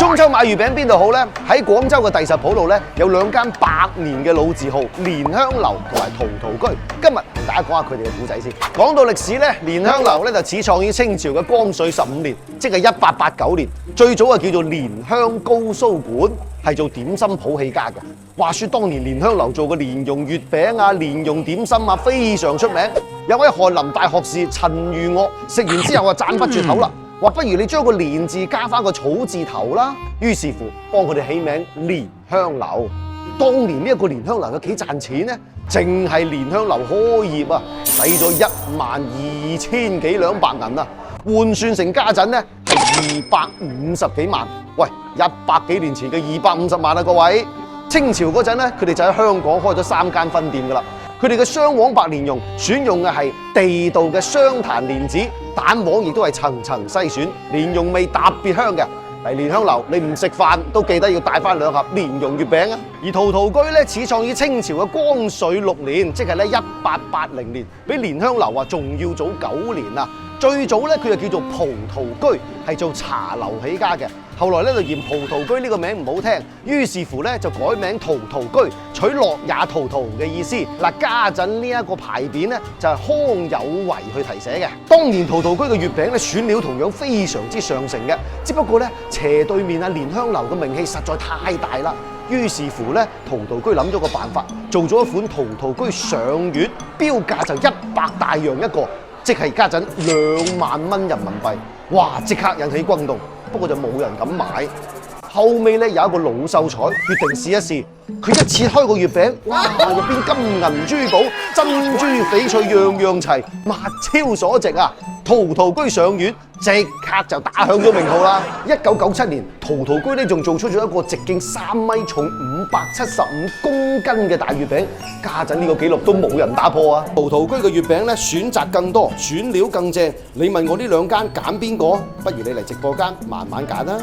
中秋買月餅邊度好呢？喺廣州嘅第十甫路呢，有2間100年嘅老字號，蓮香樓同埋陶陶居。今日同大家講下佢哋嘅故仔先。講到歷史呢，蓮香樓呢就始創於清朝嘅光緒15年，即係1889年。最早叫做蓮香糕酥館，係做點心鋪起家嘅。話說當年蓮香樓做嘅蓮蓉月餅啊、蓮蓉點心啊，非常出名。有位翰林大學士陳如岳食完之後啊，讚不絕口啦。話不如你將個蓮字加翻個草字頭啦，於是乎幫佢哋起名蓮香樓。當年呢一個蓮香樓有幾賺錢呢？淨係蓮香樓開業啊，使咗12000幾兩白銀啊，換算成家陣呢係250幾萬。喂，100幾年前嘅250萬啊，各位！清朝嗰陣呢，佢哋就喺香港開咗3間分店噶啦。佢哋嘅雙黃白蓮蓉選用嘅係地道嘅雙檀蓮子，蛋黃亦都係層層篩選，蓮蓉味特別香嘅。嚟蓮香樓，你唔食飯都記得要帶翻2盒蓮蓉月餅啊！而陶陶居咧始創於清朝嘅光緒6年，即係咧1880年，比蓮香樓啊仲要早9年啊！最早咧佢就叫做葡萄居，係做茶樓起家嘅。後來咧就嫌葡萄居呢個名唔好聽，於是乎咧就改名陶陶居，取樂也陶陶嘅意思。嗱，家陣呢一個牌匾咧就係康有為去題寫嘅。當年陶陶居嘅月餅咧選料同樣非常之上乘嘅，只不過咧斜對面啊蓮香樓嘅名氣實在太大啦。於是乎咧，陶陶居諗咗個辦法，做咗一款陶陶居上月，標價就100大洋一個，即係家陣2萬蚊人民幣。哇！即刻引起轟動。不過就冇人敢買。後尾咧有一個老秀才決定試一試，佢一切開個月餅，哇！入邊金銀珠寶、珍珠翡翠樣樣齊，物超所值啊！陶陶居上月即刻就打響咗名號啦。1997年，陶陶居咧仲做出咗一個直徑3米、重575公斤嘅大月餅，家陣呢個紀錄都冇人打破啊！陶陶居嘅月餅咧選擇更多，選料更正。你問我呢2間揀邊個？不如你嚟直播間慢慢揀啦。